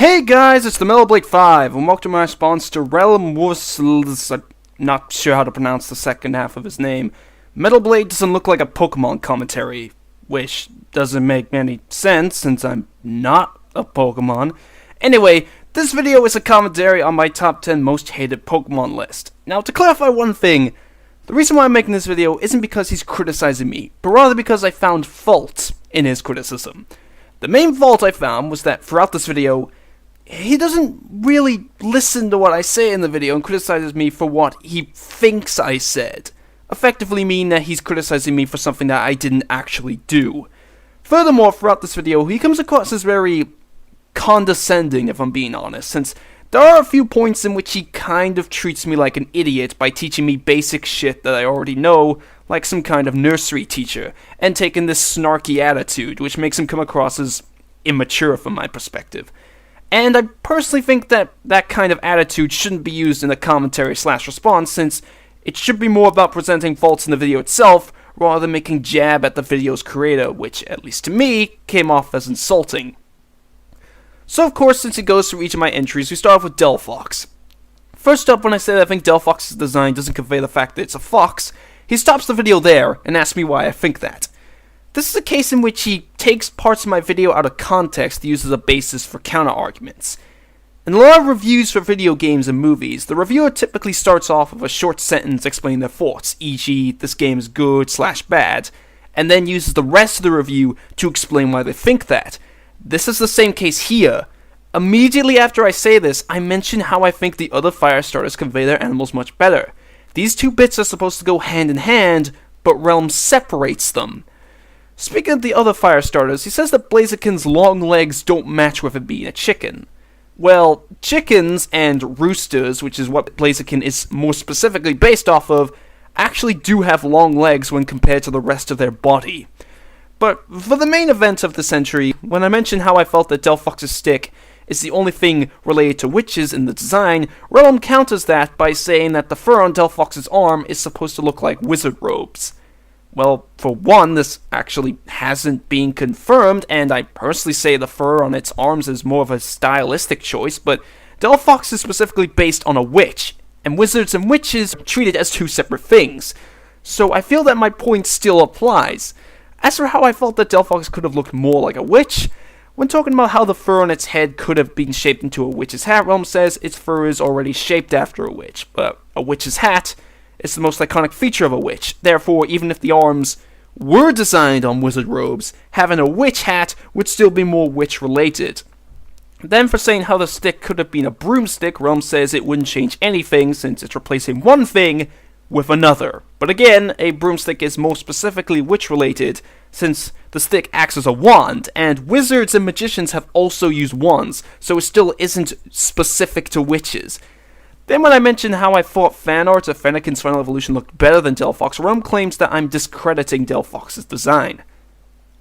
Hey guys, it's the MetalBlade 5, and welcome to my response to Warssll. I'm not sure how to pronounce the second half of his name. MetalBlade doesn't look like a Pokemon commentary, which doesn't make any sense since I'm not a Pokemon. Anyway, this video is a commentary on my top 10 most hated Pokemon list. Now, to clarify one thing, the reason why I'm making this video isn't because he's criticizing me, but rather because I found fault in his criticism. The main fault I found was that throughout this video, he doesn't really listen to what I say in the video and criticizes me for what he thinks I said. Effectively meaning that he's criticizing me for something that I didn't actually do. Furthermore, throughout this video, he comes across as very condescending, if I'm being honest, since there are a few points in which he kind of treats me like an idiot by teaching me basic shit that I already know, like some kind of nursery teacher, and taking this snarky attitude, which makes him come across as immature from my perspective. And I personally think that that kind of attitude shouldn't be used in a commentary/response, since it should be more about presenting faults in the video itself, rather than making jab at the video's creator, which, at least to me, came off as insulting. So of course, since it goes through each of my entries, we start off with Delphox. First up, when I say that I think Delphox's design doesn't convey the fact that it's a fox, he stops the video there and asks me why I think that. This is a case in which he takes parts of my video out of context to use as a basis for counter-arguments. In a lot of reviews for video games and movies, the reviewer typically starts off with a short sentence explaining their thoughts, e.g., this game is good/bad, and then uses the rest of the review to explain why they think that. This is the same case here. Immediately after I say this, I mention how I think the other fire starters convey their animals much better. These two bits are supposed to go hand in hand, but Realm separates them. Speaking of the other fire starters, he says that Blaziken's long legs don't match with it being a chicken. Well, chickens and roosters, which is what Blaziken is more specifically based off of, actually do have long legs when compared to the rest of their body. But for the main event of the century, when I mentioned how I felt that Delphox's stick is the only thing related to witches in the design, Realm counters that by saying that the fur on Delphox's arm is supposed to look like wizard robes. Well, for one, this actually hasn't been confirmed, and I personally say the fur on its arms is more of a stylistic choice, but Delphox is specifically based on a witch, and wizards and witches are treated as two separate things. So I feel that my point still applies. As for how I felt that Delphox could have looked more like a witch, when talking about how the fur on its head could have been shaped into a witch's hat, Realm says its fur is already shaped after a witch, but a witch's hat is the most iconic feature of a witch. Therefore, even if the arms were designed on wizard robes, having a witch hat would still be more witch-related. Then for saying how the stick could have been a broomstick, Realm says it wouldn't change anything since it's replacing one thing with another. But again, a broomstick is more specifically witch-related, since the stick acts as a wand, and wizards and magicians have also used wands, so it still isn't specific to witches. Then when I mentioned how I thought fan art of Fennekin's final evolution looked better than Delphox, Realm claims that I'm discrediting Delphox's design.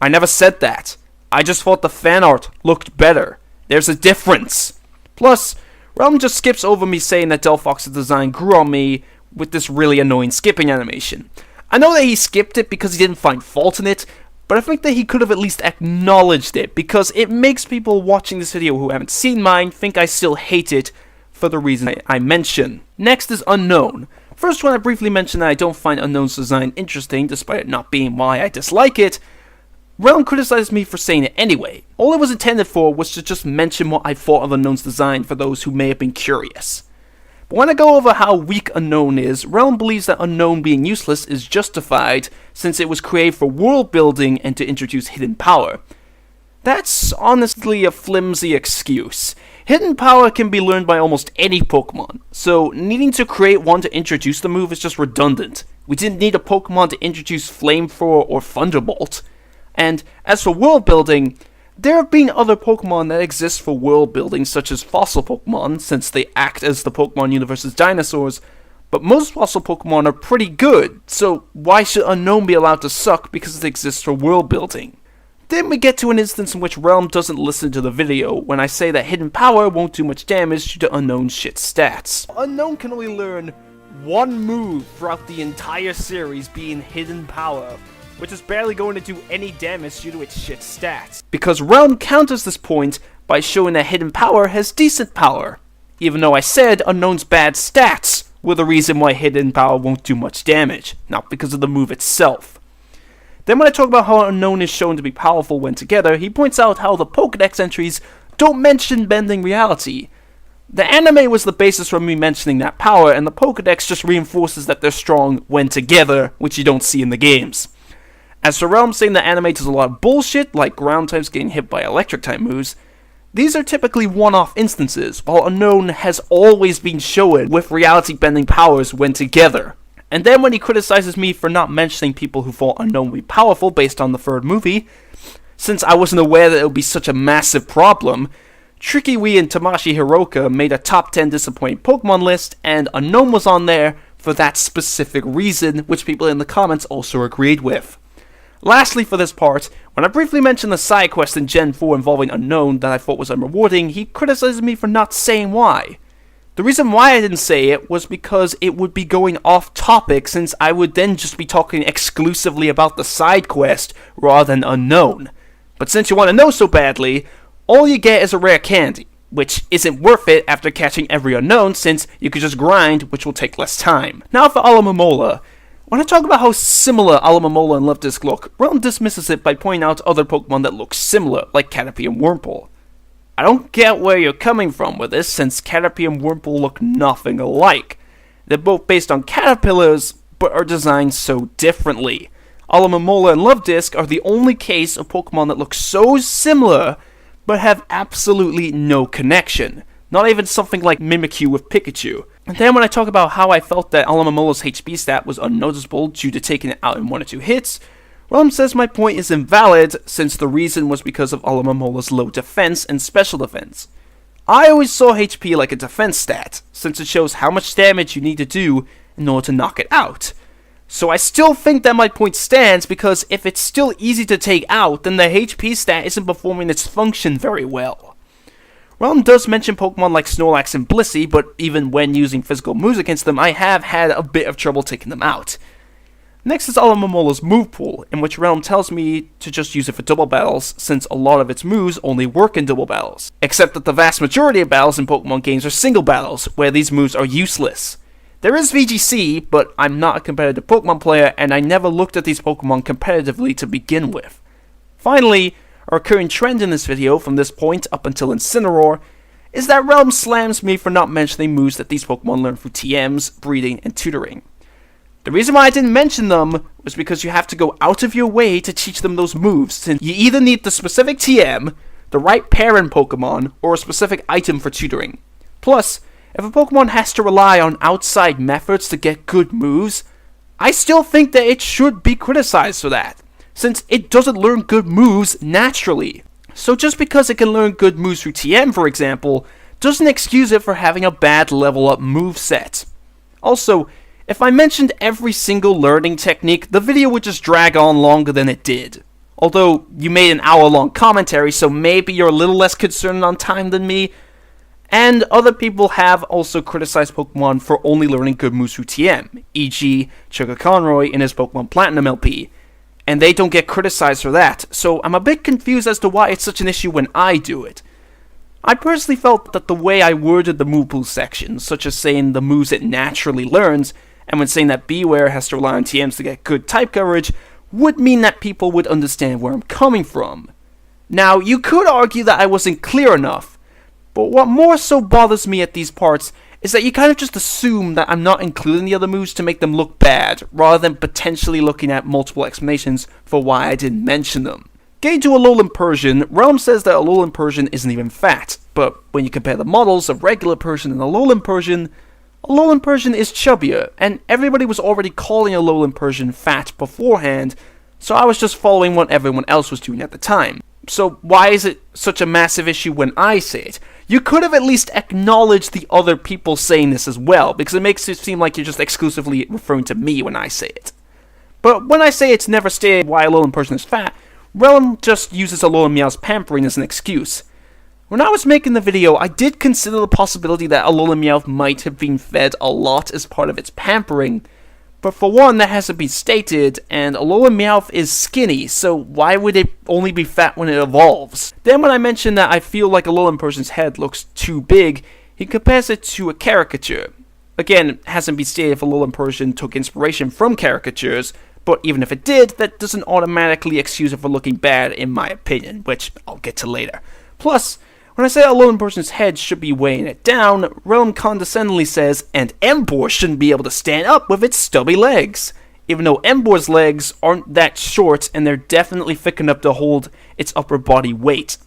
I never said that. I just thought the fan art looked better. There's a difference. Plus, Realm just skips over me saying that Delphox's design grew on me with this really annoying skipping animation. I know that he skipped it because he didn't find fault in it, but I think that he could have at least acknowledged it, because it makes people watching this video who haven't seen mine think I still hate it for the reason I mention. Next is Unknown. First, when I briefly mentioned that I don't find Unknown's design interesting, despite it not being why I dislike it, Realm criticized me for saying it anyway. All it was intended for was to just mention what I thought of Unknown's design for those who may have been curious. But when I go over how weak Unknown is, Realm believes that Unknown being useless is justified since it was created for world building and to introduce hidden power. That's honestly a flimsy excuse. Hidden power can be learned by almost any Pokemon, so needing to create one to introduce the move is just redundant. We didn't need a Pokemon to introduce Flamethrower or Thunderbolt. And as for world building, there have been other Pokemon that exist for world building, such as fossil Pokemon, since they act as the Pokemon universe's dinosaurs, but most fossil Pokemon are pretty good, so why should Unknown be allowed to suck because it exists for world building? Then we get to an instance in which Realm doesn't listen to the video when I say that Hidden Power won't do much damage due to Unknown's shit stats. Unknown can only learn one move throughout the entire series, being Hidden Power, which is barely going to do any damage due to its shit stats. Because Realm counters this point by showing that hidden power has decent power, even though I said Unknown's bad stats were the reason why hidden power won't do much damage, not because of the move itself. Then when I talk about how Unknown is shown to be powerful when together, he points out how the Pokédex entries don't mention bending reality. The anime was the basis for me mentioning that power, and the Pokédex just reinforces that they're strong when together, which you don't see in the games. As for Realm saying the anime does a lot of bullshit, like ground types getting hit by electric type moves, these are typically one-off instances, while Unknown has always been shown with reality-bending powers when together. And then when he criticizes me for not mentioning people who thought Unknown would be powerful based on the third movie, since I wasn't aware that it would be such a massive problem, Tricky Wii and Tamashi Hiroka made a top 10 disappointing Pokemon list, and Unknown was on there for that specific reason, which people in the comments also agreed with. Lastly for this part, when I briefly mentioned the side quest in Gen 4 involving Unknown that I thought was unrewarding, he criticized me for not saying why. The reason why I didn't say it was because it would be going off topic, since I would then just be talking exclusively about the side quest rather than Unknown. But since you want to know so badly, all you get is a rare candy, which isn't worth it after catching every Unknown, since you could just grind, which will take less time. Now for Alomomola. When I talk about how similar Alomomola and Luvdisc look, Realm dismisses it by pointing out other Pokemon that look similar, like Caterpie and Wurmple. I don't get where you're coming from with this, since Caterpie and Wurmple look nothing alike. They're both based on caterpillars, but are designed so differently. Alomomola and Luvdisc are the only case of Pokemon that look so similar, but have absolutely no connection. Not even something like Mimikyu with Pikachu. And then when I talk about how I felt that Alamomola's HP stat was unnoticeable due to taking it out in 1 or 2 hits, Realm says my point is invalid, since the reason was because of Alamomola's low defense and special defense. I always saw HP like a defense stat, since it shows how much damage you need to do in order to knock it out. So I still think that my point stands, because if it's still easy to take out, then the HP stat isn't performing its function very well. Realm does mention Pokemon like Snorlax and Blissey, but even when using physical moves against them, I have had a bit of trouble taking them out. Next is Alamomola's move pool, in which Realm tells me to just use it for double battles, since a lot of its moves only work in double battles. Except that the vast majority of battles in Pokemon games are single battles, where these moves are useless. There is VGC, but I'm not a competitive Pokemon player, and I never looked at these Pokemon competitively to begin with. Finally, a recurring trend in this video from this point up until Incineroar is that Realm slams me for not mentioning moves that these Pokemon learn through TMs, breeding, and tutoring. The reason why I didn't mention them was because you have to go out of your way to teach them those moves, since you either need the specific TM, the right parent Pokemon, or a specific item for tutoring. Plus, if a Pokemon has to rely on outside methods to get good moves, I still think that it should be criticized for that, since it doesn't learn good moves naturally. So just because it can learn good moves through TM, for example, doesn't excuse it for having a bad level up moveset. Also, if I mentioned every single learning technique, the video would just drag on longer than it did. Although, you made an hour-long commentary, so maybe you're a little less concerned on time than me. And other people have also criticized Pokemon for only learning good moves through TM, e.g. Sugar Conroy in his Pokemon Platinum LP. And they don't get criticized for that, so I'm a bit confused as to why it's such an issue when I do it. I personally felt that the way I worded the move pool section, such as saying the moves it naturally learns, and when saying that Beware has to rely on TMs to get good type coverage, would mean that people would understand where I'm coming from. Now, you could argue that I wasn't clear enough, but what more so bothers me at these parts is that you kind of just assume that I'm not including the other moves to make them look bad, rather than potentially looking at multiple explanations for why I didn't mention them. Getting to Alolan Persian, Realm says that Alolan Persian isn't even fat, but when you compare the models of regular Persian and Alolan Persian is chubbier, and everybody was already calling Alolan Persian fat beforehand, so I was just following what everyone else was doing at the time. So why is it such a massive issue when I say it? You could have at least acknowledged the other people saying this as well, because it makes it seem like you're just exclusively referring to me when I say it. But when I say it's never stated why Alolan Persian is fat, Realm just uses Alolan Meow's pampering as an excuse. When I was making the video, I did consider the possibility that Alolan Meowth might have been fed a lot as part of its pampering, But for one, that hasn't been stated, and Alolan Meowth is skinny, so why would it only be fat when it evolves? Then when I mentioned that I feel like Alolan person's head looks too big, he compares it to a caricature. Again, it hasn't been stated if Alolan person took inspiration from caricatures, but even if it did, that doesn't automatically excuse it for looking bad in my opinion, which I'll get to later. Plus, when I say Alolan person's head should be weighing it down, Realm condescendingly says, and Emboar shouldn't be able to stand up with its stubby legs. Even though Emboar's legs aren't that short, and they're definitely thick enough to hold its upper body weight.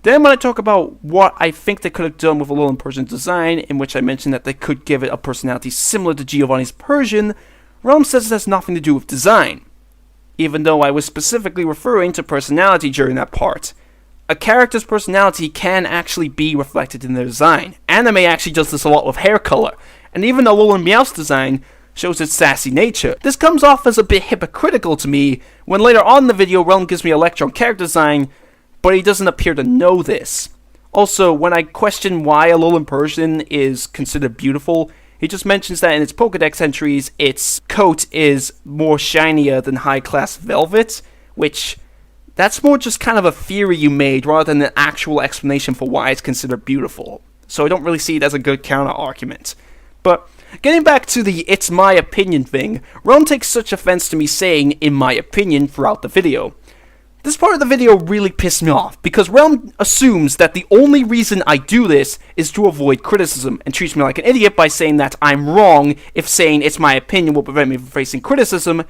Then when I talk about what I think they could have done with Alolan person's design, in which I mentioned that they could give it a personality similar to Giovanni's Persian, Realm says it has nothing to do with design. Even though I was specifically referring to personality during that part. A character's personality can actually be reflected in their design. Anime actually does this a lot with hair color, and even Alolan Meowth's design shows its sassy nature. This comes off as a bit hypocritical to me, when later on in the video Realm gives me a lecture on character design, but he doesn't appear to know this. Also, when I question why Alolan Persian is considered beautiful, he just mentions that in its Pokedex entries, its coat is more shinier than high-class velvet, which... that's more just kind of a theory you made rather than an actual explanation for why it's considered beautiful. So I don't really see it as a good counter-argument. But getting back to the it's my opinion thing, Realm takes such offense to me saying in my opinion throughout the video. This part of the video really pissed me off, because Realm assumes that the only reason I do this is to avoid criticism, and treats me like an idiot by saying that I'm wrong if saying it's my opinion will prevent me from facing criticism,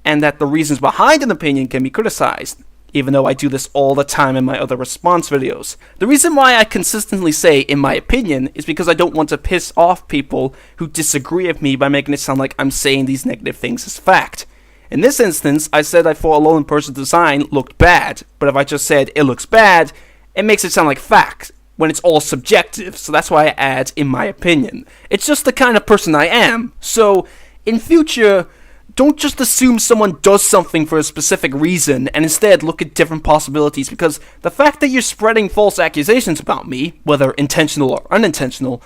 and that the reasons behind an opinion can be criticized. Even though I do this all the time in my other response videos. The reason why I consistently say, in my opinion, is because I don't want to piss off people who disagree with me by making it sound like I'm saying these negative things as fact. In this instance, I said I thought Alolan person's design looked bad, but if I just said it looks bad, it makes it sound like fact, when it's all subjective, so that's why I add, in my opinion. It's just the kind of person I am, so, in future... don't just assume someone does something for a specific reason, and instead look at different possibilities, because the fact that you're spreading false accusations about me, whether intentional or unintentional,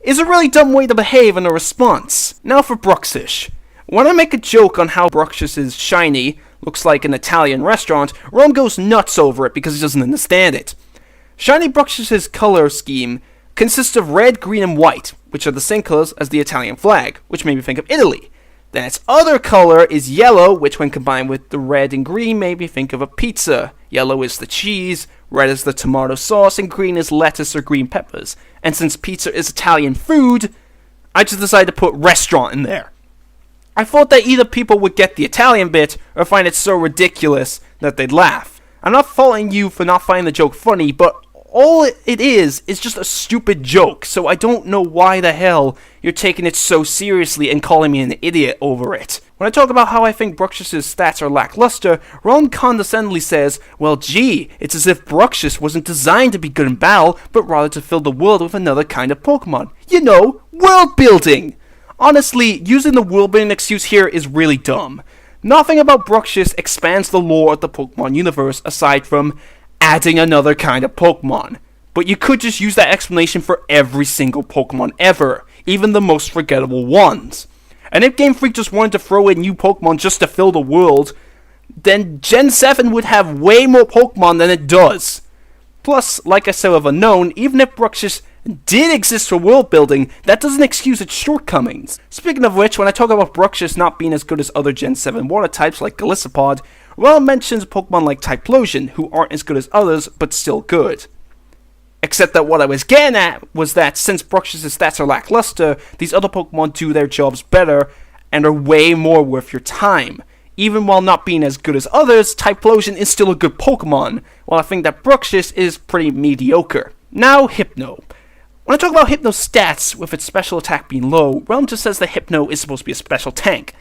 is a really dumb way to behave in a response. Now for Bruxish. When I make a joke on how Bruxish is shiny, looks like an Italian restaurant, Realm goes nuts over it because he doesn't understand it. Shiny Bruxish's color scheme consists of red, green, and white, which are the same colors as the Italian flag, which made me think of Italy. Then its other color is yellow, which when combined with the red and green made me think of a pizza. Yellow is the cheese, red is the tomato sauce, and green is lettuce or green peppers. And since pizza is Italian food, I just decided to put restaurant in there. I thought that either people would get the Italian bit, or find it so ridiculous that they'd laugh. I'm not faulting you for not finding the joke funny, but all it is just a stupid joke, so I don't know why the hell you're taking it so seriously and calling me an idiot over it. When I talk about how I think Bruxish's stats are lackluster, Ron condescendingly says, well gee, it's as if Bruxish wasn't designed to be good in battle, but rather to fill the world with another kind of Pokemon. You know, world building! Honestly, using the world building excuse here is really dumb. Nothing about Bruxish expands the lore of the Pokemon universe aside from adding another kind of Pokemon. But you could just use that explanation for every single Pokemon ever, even the most forgettable ones. And if Game Freak just wanted to throw in new Pokemon just to fill the world, then Gen 7 would have way more Pokemon than it does. Plus, like I said with Unknown, even if Bruxish did exist for world building, that doesn't excuse its shortcomings. Speaking of which, when I talk about Bruxish not being as good as other Gen 7 water types like Golisopod, Ron mentions Pokemon like Typhlosion, who aren't as good as others, but still good. Except that what I was getting at was that since Bruxish's stats are lackluster, these other Pokemon do their jobs better, and are way more worth your time. Even while not being as good as others, Typhlosion is still a good Pokemon, while I think that Bruxish is pretty mediocre. Now, Hypno. When I talk about Hypno's stats, with its special attack being low, Realm just says that Hypno is supposed to be a special tank.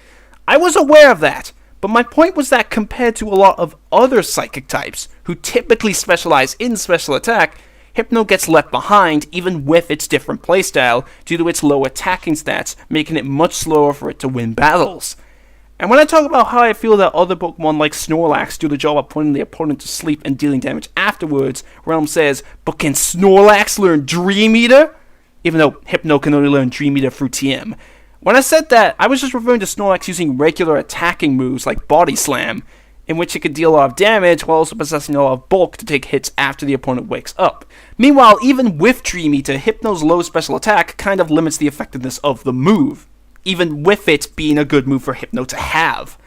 I was aware of that, but my point was that compared to a lot of other Psychic types, who typically specialize in special attack, Hypno gets left behind even with its different playstyle due to its low attacking stats, making it much slower for it to win battles. And when I talk about how I feel that other Pokemon like Snorlax do the job of putting the opponent to sleep and dealing damage afterwards, Realm says, but can Snorlax learn Dream Eater? Even though Hypno can only learn Dream Eater through TM. When I said that, I was just referring to Snorlax using regular attacking moves like Body Slam, in which it could deal a lot of damage while also possessing a lot of bulk to take hits after the opponent wakes up. Meanwhile, even with Dream Eater, Hypno's low special attack kind of limits the effectiveness of the move, even with it being a good move for Hypno to have.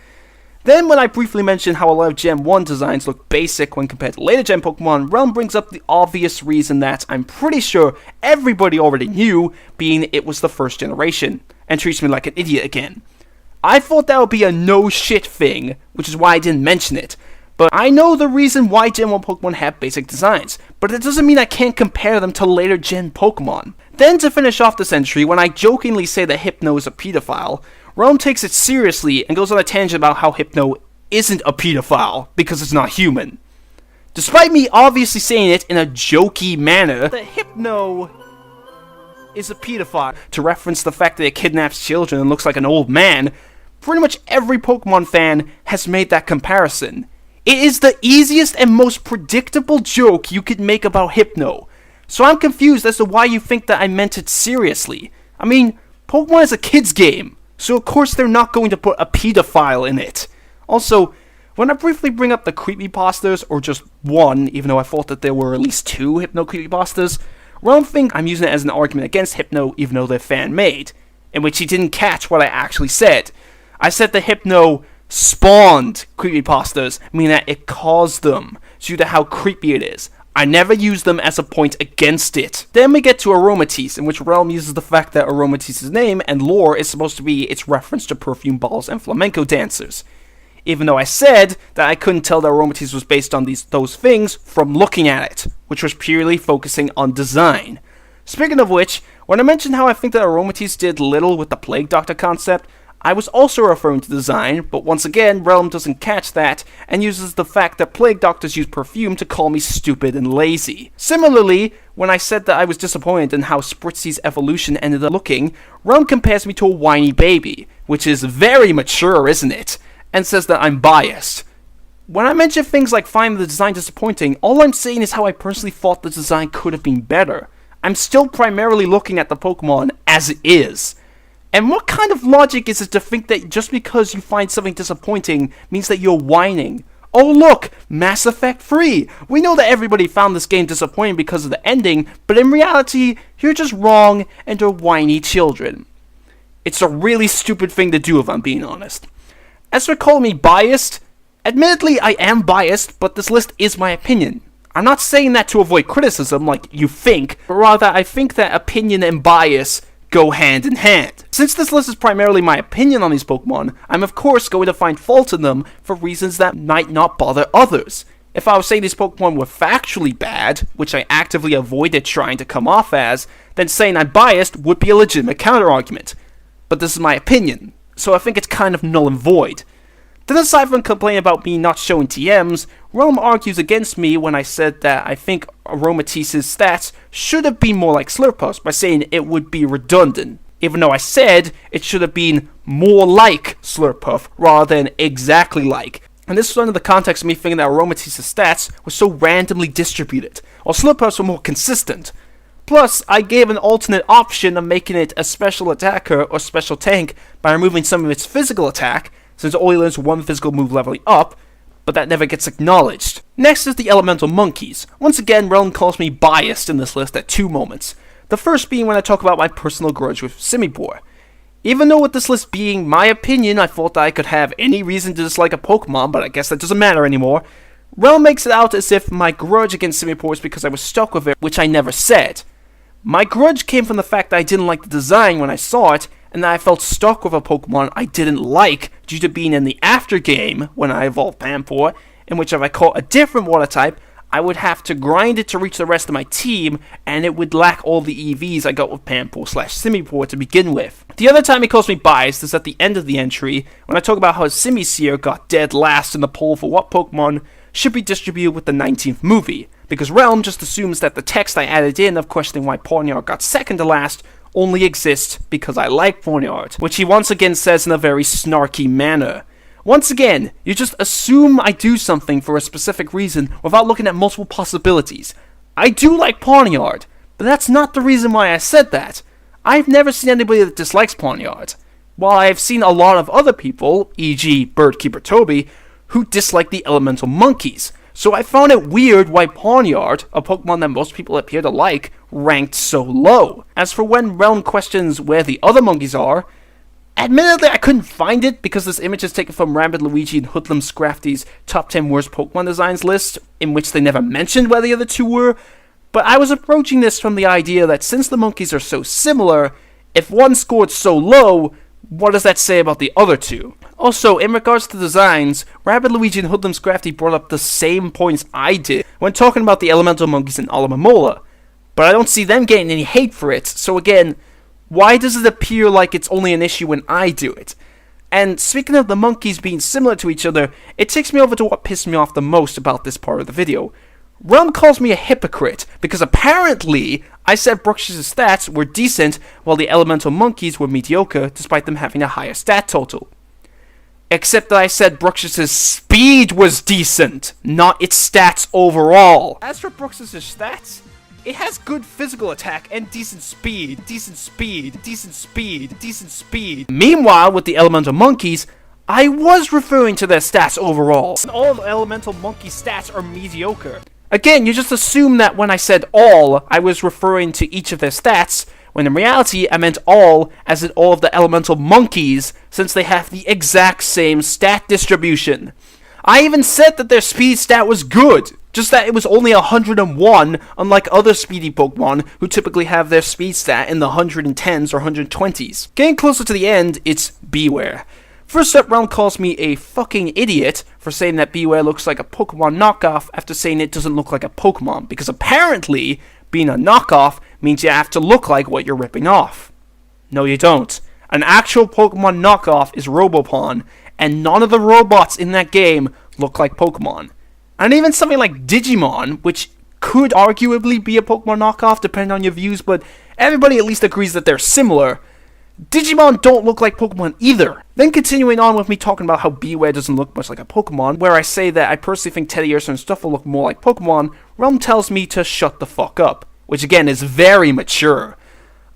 Then, when I briefly mentioned how a lot of Gen 1 designs look basic when compared to later Gen Pokemon, Realm brings up the obvious reason that I'm pretty sure everybody already knew, being it was the first generation, and treats me like an idiot again. I thought that would be a no shit thing, which is why I didn't mention it. But I know the reason why Gen 1 Pokemon have basic designs, but it doesn't mean I can't compare them to later Gen Pokemon. Then to finish off this entry, when I jokingly say that Hypno is a pedophile, Realm takes it seriously and goes on a tangent about how Hypno isn't a pedophile because it's not human. Despite me obviously saying it in a jokey manner, that Hypno is a pedophile, to reference the fact that it kidnaps children and looks like an old man, pretty much every Pokemon fan has made that comparison. It is the easiest and most predictable joke you could make about Hypno. So I'm confused as to why you think that I meant it seriously. I mean, Pokemon is a kid's game, so of course they're not going to put a pedophile in it. Also, when I briefly bring up the creepypastas, or just one, even though I thought that there were at least 2 Hypno creepypastas, Realm think I'm using it as an argument against Hypno even though they're fan-made, in which he didn't catch what I actually said. I said that Hypno spawned creepypastas, meaning that it caused them, due to how creepy it is. I never used them as a point against it. Then we get to Aromatisse, in which Realm uses the fact that Aromatisse's name and lore is supposed to be its reference to perfume balls and flamenco dancers. Even though I said that I couldn't tell that Aromatisse was based on those things from looking at it, which was purely focusing on design. Speaking of which, when I mentioned how I think that Aromatisse did little with the Plague Doctor concept, I was also referring to design, but once again, Realm doesn't catch that, and uses the fact that Plague Doctors use perfume to call me stupid and lazy. Similarly, when I said that I was disappointed in how Spritzy's evolution ended up looking, Realm compares me to a whiny baby, which is very mature, isn't it? And says that I'm biased. When I mention things like finding the design disappointing, all I'm saying is how I personally thought the design could have been better. I'm still primarily looking at the Pokemon as it is. And what kind of logic is it to think that just because you find something disappointing means that you're whining? Oh look, Mass Effect 3! We know that everybody found this game disappointing because of the ending, but in reality, you're just wrong and are whiny children. It's a really stupid thing to do if I'm being honest. As for calling me biased, admittedly I am biased, but this list is my opinion. I'm not saying that to avoid criticism like you think, but rather I think that opinion and bias go hand in hand. Since this list is primarily my opinion on these Pokemon, I'm of course going to find fault in them for reasons that might not bother others. If I was saying these Pokemon were factually bad, which I actively avoided trying to come off as, then saying I'm biased would be a legitimate counter-argument. But this is my opinion, so I think it's kind of null and void. Then aside from complaining about me not showing TMs, Realm argues against me when I said that I think Aromatisse's stats should have been more like Slurpuff's by saying it would be redundant, even though I said it should have been more like Slurpuff rather than exactly like. And this was under the context of me thinking that Aromatisse's stats were so randomly distributed, while Slurpuff's were more consistent. Plus, I gave an alternate option of making it a special attacker or special tank by removing some of its physical attack, since it only learns one physical move leveling up, but that never gets acknowledged. Next is the Elemental Monkeys. Once again, Realm calls me biased in this list at 2 moments. The first being when I talk about my personal grudge with Simipour. Even though with this list being my opinion, I thought that I could have any reason to dislike a Pokemon, but I guess that doesn't matter anymore, Realm makes it out as if my grudge against Simipour is because I was stuck with it, which I never said. My grudge came from the fact that I didn't like the design when I saw it, and that I felt stuck with a Pokemon I didn't like due to being in the after game when I evolved Panpour, in which if I caught a different water type, I would have to grind it to reach the rest of my team, and it would lack all the EVs I got with Panpour/Simipour to begin with. The other time he calls me biased is at the end of the entry, when I talk about how Simisear got dead last in the poll for what Pokemon should be distributed with the 19th movie, because Realm just assumes that the text I added in of questioning why Pawniard got second to last only exists because I like Pawniard, which he once again says in a very snarky manner. Once again, you just assume I do something for a specific reason without looking at multiple possibilities. I do like Pawniard, but that's not the reason why I said that. I've never seen anybody that dislikes Pawniard. while I have seen a lot of other people, e.g. Birdkeeper Toby, who dislike the elemental monkeys. So I found it weird why Pawniard, a Pokemon that most people appear to like, ranked so low. As for when Realm questions where the other monkeys are, admittedly I couldn't find it because this image is taken from Rabbid Luigi and Hoodlum Scrafty's top 10 worst Pokemon designs list, in which they never mentioned where the other two were, but I was approaching this from the idea that since the monkeys are so similar, if one scored so low, what does that say about the other two? Also, in regards to designs, Rabbid Luigi and Hoodlum Scrafty brought up the same points I did when talking about the elemental monkeys in Alomomola, but I don't see them getting any hate for it, so again, why does it appear like it's only an issue when I do it? And speaking of the monkeys being similar to each other, it takes me over to what pissed me off the most about this part of the video. Realm calls me a hypocrite, because apparently I said Brux's stats were decent while the elemental monkeys were mediocre despite them having a higher stat total. Except that I said Brux's speed was decent, not its stats overall. As for Brux's stats, it has good physical attack and decent speed. Meanwhile, with the elemental monkeys, I was referring to their stats overall. All the elemental monkey stats are mediocre. Again, you just assume that when I said all, I was referring to each of their stats, when in reality I meant all, as in all of the elemental monkeys, since they have the exact same stat distribution. I even said that their speed stat was good, just that it was only 101, unlike other speedy Pokemon who typically have their speed stat in the 110s or 120s. Getting closer to the end, it's Bewear. First up, Realm calls me a fucking idiot for saying that Bewear looks like a Pokemon knockoff after saying it doesn't look like a Pokemon, because apparently, being a knockoff means you have to look like what you're ripping off. No, you don't. An actual Pokemon knockoff is Robopon, and none of the robots in that game look like Pokemon. And even something like Digimon, which could arguably be a Pokemon knockoff depending on your views, but everybody at least agrees that they're similar. Digimon don't look like Pokemon either. Then continuing on with me talking about how Bewear doesn't look much like a Pokemon, where I say that I personally think Teddiursa and Stuffle look more like Pokemon, Realm tells me to shut the fuck up, which again is very mature.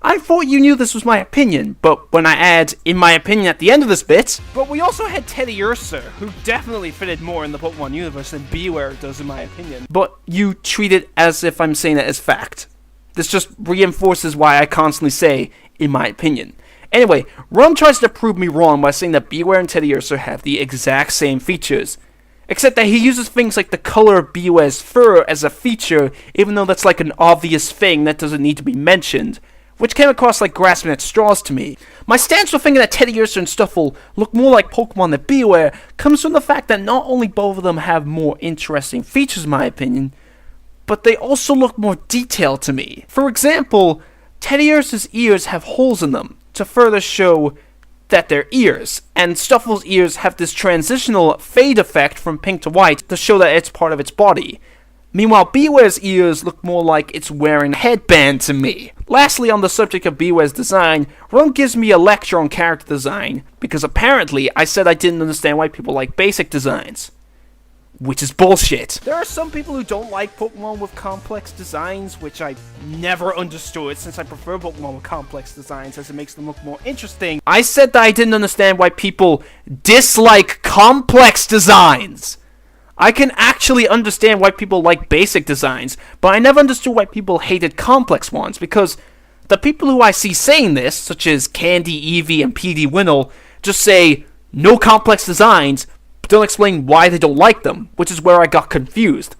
I thought you knew this was my opinion, but when I add, in my opinion at the end of this bit, but we also had Teddiursa, who definitely fitted more in the Pokemon universe than Bewear does in my opinion. But you treat it as if I'm saying it as fact. This just reinforces why I constantly say, in my opinion. Anyway, Realm tries to prove me wrong by saying that Bewear and Teddiursa have the exact same features. Except that he uses things like the color of Bewear's fur as a feature, even though that's like an obvious thing that doesn't need to be mentioned, which came across like grasping at straws to me. My stance for thinking that Teddiursa and Stuffle look more like Pokemon than Bewear comes from the fact that not only both of them have more interesting features in my opinion, but they also look more detailed to me. For example, Teddiursa's ears have holes in them, to further show that they're ears, and Stuffle's ears have this transitional fade effect from pink to white to show that it's part of its body. Meanwhile, Bewear's ears look more like it's wearing a headband to me. Lastly, on the subject of Bewear's design, Realm gives me a lecture on character design, because apparently I said I didn't understand why people like basic designs. Which is bullshit. There are some people who don't like Pokemon with complex designs, which I never understood since I prefer Pokemon with complex designs as it makes them look more interesting. I said that I didn't understand why people dislike complex designs. I can actually understand why people like basic designs, but I never understood why people hated complex ones, because the people who I see saying this, such as Candy, Eevee, and PD Winnel, just say, no complex designs, don't explain why they don't like them, which is where I got confused.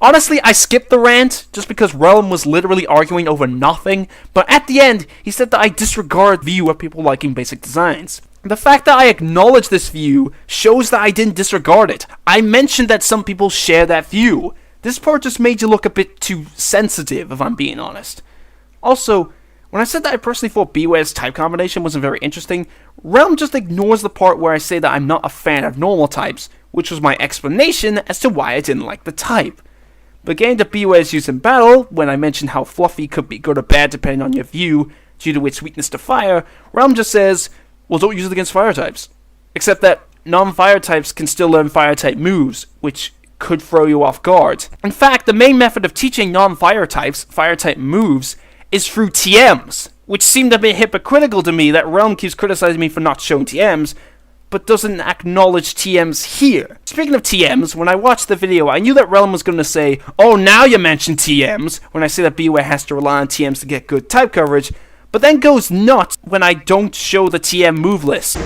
Honestly, I skipped the rant, just because Realm was literally arguing over nothing, but at the end, he said that I disregard the view of people liking basic designs. The fact that I acknowledge this view shows that I didn't disregard it. I mentioned that some people share that view. This part just made you look a bit too sensitive, if I'm being honest. Also, when I said that I personally thought Bewear's type combination wasn't very interesting, Realm just ignores the part where I say that I'm not a fan of normal types, which was my explanation as to why I didn't like the type. But getting to Bewear's use in battle, when I mentioned how Fluffy could be good or bad depending on your view, due to its weakness to fire, Realm just says, well, don't use it against fire types. Except that non-fire types can still learn fire type moves, which could throw you off guard. In fact, the main method of teaching non-fire types fire type moves is through TMs, which seemed a bit hypocritical to me that Realm keeps criticizing me for not showing TMs, but doesn't acknowledge TMs here. Speaking of TMs, when I watched the video, I knew that Realm was going to say, "Oh, now you mention TMs," when I say that BioWare has to rely on TMs to get good type coverage, but then goes nuts when I don't show the TM move list.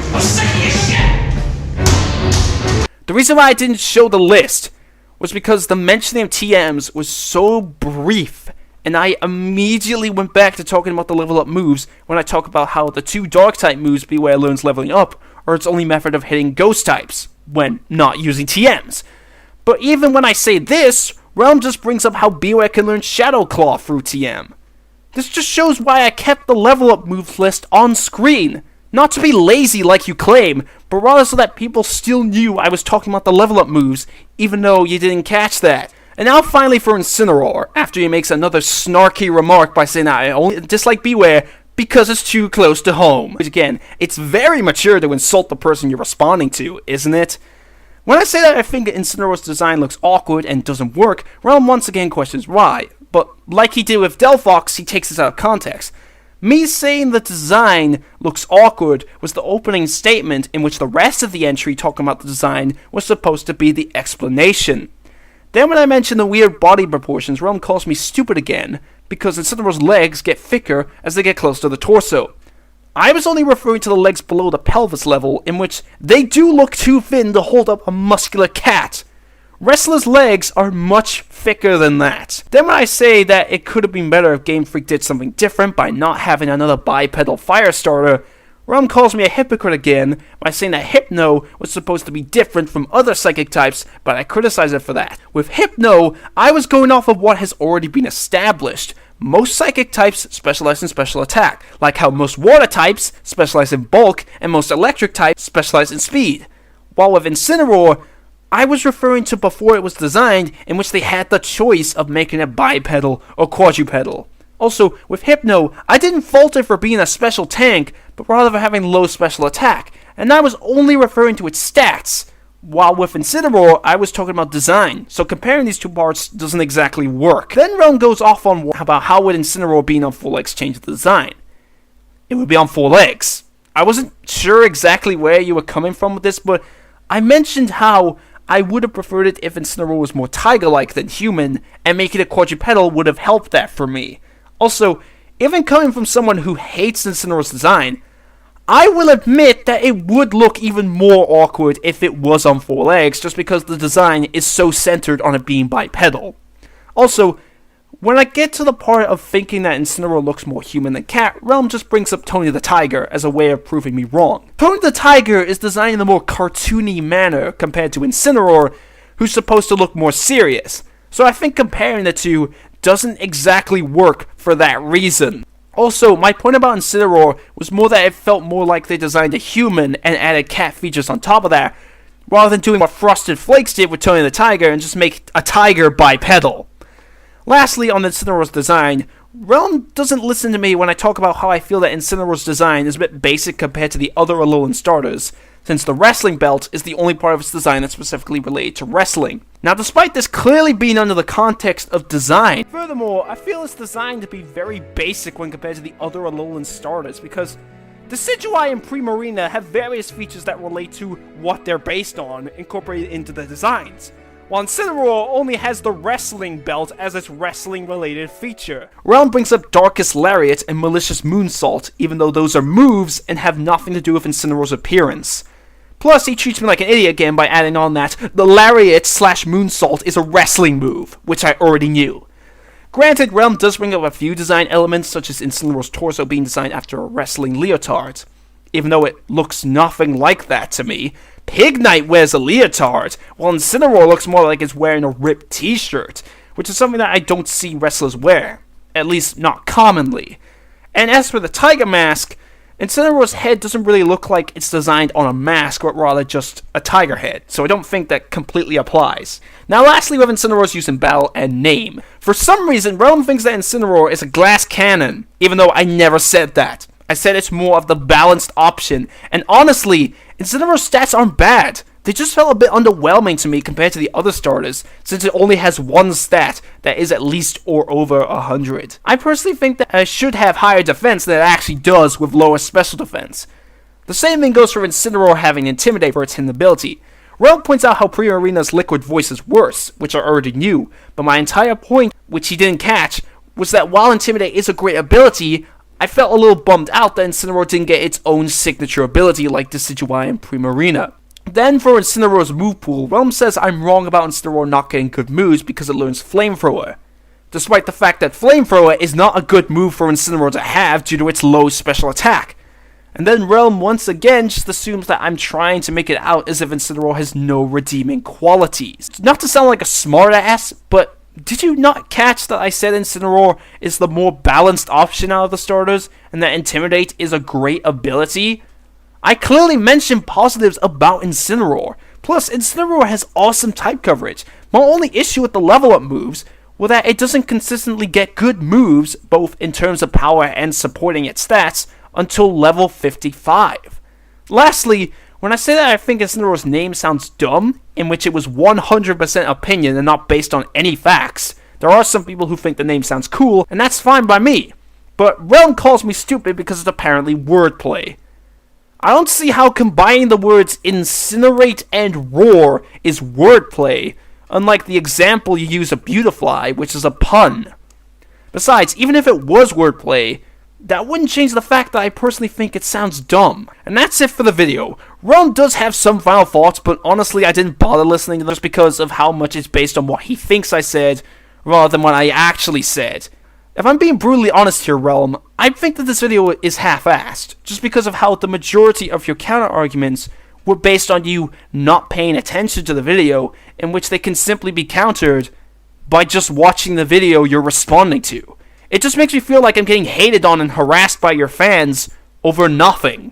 The reason why I didn't show the list was because the mentioning of TMs was so brief, and I immediately went back to talking about the level up moves when I talk about how the 2 dark type moves BioWare learns leveling up are its only method of hitting ghost types, when not using TMs. But even when I say this, Realm just brings up how BioWare can learn Shadow Claw through TM. This just shows why I kept the level up moves list on screen. Not to be lazy like you claim, but rather so that people still knew I was talking about the level up moves, even though you didn't catch that. And now finally for Incineroar, after he makes another snarky remark by saying that I only dislike BioWare because it's too close to home. Which again, it's very mature to insult the person you're responding to, isn't it? When I say that I think Incineroar's design looks awkward and doesn't work, Realm once again questions why. But like he did with Delphox, he takes this out of context. Me saying the design looks awkward was the opening statement in which the rest of the entry talking about the design was supposed to be the explanation. Then when I mention the weird body proportions, Realm calls me stupid again, because Incineroar's legs get thicker as they get close to the torso. I was only referring to the legs below the pelvis level, in which they do look too thin to hold up a muscular cat. Wrestler's legs are much thicker than that. Then when I say that it could have been better if Game Freak did something different by not having another bipedal fire starter, Realm calls me a hypocrite again by saying that Hypno was supposed to be different from other psychic types, but I criticize it for that. With Hypno, I was going off of what has already been established. Most psychic types specialize in special attack, like how most water types specialize in bulk, and most electric types specialize in speed. While with Incineroar, I was referring to before it was designed, in which they had the choice of making it bipedal or quadrupedal. Also, with Hypno, I didn't fault it for being a special tank, but rather for having low special attack, and I was only referring to its stats. While with Incineroar, I was talking about design, so comparing these two parts doesn't exactly work. Then Realm goes off on about how would Incineroar being on 4 legs change the design. It would be on 4 legs. I wasn't sure exactly where you were coming from with this, but I mentioned how I would have preferred it if Incineroar was more tiger-like than human, and making it quadrupedal would have helped that for me. Also, even coming from someone who hates Incineroar's design, I will admit that it would look even more awkward if it was on 4 legs, just because the design is so centered on it being bipedal. Also, when I get to the part of thinking that Incineroar looks more human than cat, Realm just brings up Tony the Tiger as a way of proving me wrong. Tony the Tiger is designed in a more cartoony manner compared to Incineroar, who's supposed to look more serious. So I think comparing the two doesn't exactly work for that reason. Also, my point about Incineroar was more that it felt more like they designed a human and added cat features on top of that, rather than doing what Frosted Flakes did with Tony the Tiger and just make a tiger bipedal. Lastly, on Incineroar's design, Realm doesn't listen to me when I talk about how I feel that Incineroar's design is a bit basic compared to the other Alolan starters, since the wrestling belt is the only part of its design that's specifically related to wrestling. Now, despite this clearly being under the context of design, furthermore, I feel it's designed to be very basic when compared to the other Alolan starters, because Decidueye and Primarina have various features that relate to what they're based on, incorporated into the designs, while Incineroar only has the wrestling belt as its wrestling-related feature. Realm brings up Darkest Lariat and Malicious Moonsault, even though those are moves and have nothing to do with Incineroar's appearance. Plus, he treats me like an idiot again by adding on that the Lariat / Moonsault is a wrestling move, which I already knew. Granted, Realm does bring up a few design elements, such as Incineroar's torso being designed after a wrestling leotard. Even though it looks nothing like that to me, Pignite wears a leotard, while Incineroar looks more like it's wearing a ripped t-shirt, which is something that I don't see wrestlers wear, at least not commonly. And as for the tiger mask, Incineroar's head doesn't really look like it's designed on a mask, but rather just a tiger head, so I don't think that completely applies. Now lastly, with Incineroar's use in battle and name. For some reason, Realm thinks that Incineroar is a glass cannon, even though I never said that. I said it's more of the balanced option, and honestly, Incineroar's stats aren't bad. They just felt a bit underwhelming to me compared to the other starters, since it only has one stat that is at least or over 100. I personally think that it should have higher defense than it actually does with lower special defense. The same thing goes for Incineroar having Intimidate for its hidden ability. Realm points out how Primarina's Liquid Voice is worse, which I already knew, but my entire point, which he didn't catch, was that while Intimidate is a great ability, I felt a little bummed out that Incineroar didn't get its own signature ability like Decidueye and Primarina. Then for Incineroar's move pool, Realm says I'm wrong about Incineroar not getting good moves because it learns Flamethrower, despite the fact that Flamethrower is not a good move for Incineroar to have due to its low special attack. And then Realm once again just assumes that I'm trying to make it out as if Incineroar has no redeeming qualities. Not to sound like a smartass, but did you not catch that I said Incineroar is the more balanced option out of the starters, and that Intimidate is a great ability? I clearly mentioned positives about Incineroar. Plus, Incineroar has awesome type coverage. My only issue with the level up moves was that it doesn't consistently get good moves, both in terms of power and supporting its stats, until level 55. Lastly, when I say that I think Incineroar's name sounds dumb, in which it was 100% opinion and not based on any facts, there are some people who think the name sounds cool, and that's fine by me. But Realm calls me stupid because it's apparently wordplay. I don't see how combining the words incinerate and roar is wordplay, unlike the example you use of Beautifly, which is a pun. Besides, even if it was wordplay, that wouldn't change the fact that I personally think it sounds dumb. And that's it for the video. Realm does have some final thoughts, but honestly I didn't bother listening to them just because of how much it's based on what he thinks I said, rather than what I actually said. If I'm being brutally honest here, Realm, I think that this video is half-assed, just because of how the majority of your counter-arguments were based on you not paying attention to the video, in which they can simply be countered by just watching the video you're responding to. It just makes me feel like I'm getting hated on and harassed by your fans over nothing.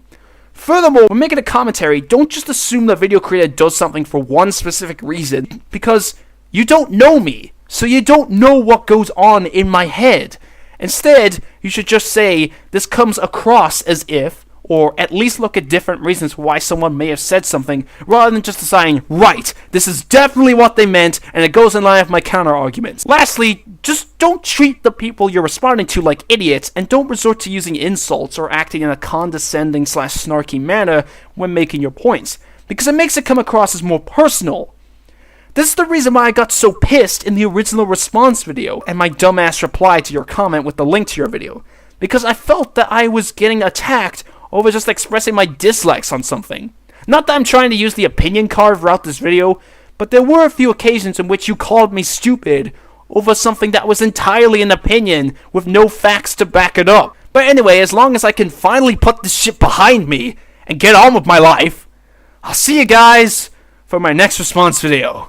Furthermore, when making a commentary, don't just assume the video creator does something for one specific reason, because you don't know me, so you don't know what goes on in my head. Instead, you should just say, this comes across as if, or at least look at different reasons why someone may have said something, rather than just deciding, right, this is definitely what they meant, and it goes in line with my counter-arguments. Lastly, just don't treat the people you're responding to like idiots, and don't resort to using insults or acting in a condescending / snarky manner when making your points, because it makes it come across as more personal. This is the reason why I got so pissed in the original response video, and my dumbass reply to your comment with the link to your video, because I felt that I was getting attacked over just expressing my dislikes on something. Not that I'm trying to use the opinion card throughout this video, but there were a few occasions in which you called me stupid over something that was entirely an opinion with no facts to back it up. But anyway, as long as I can finally put this shit behind me and get on with my life, I'll see you guys for my next response video.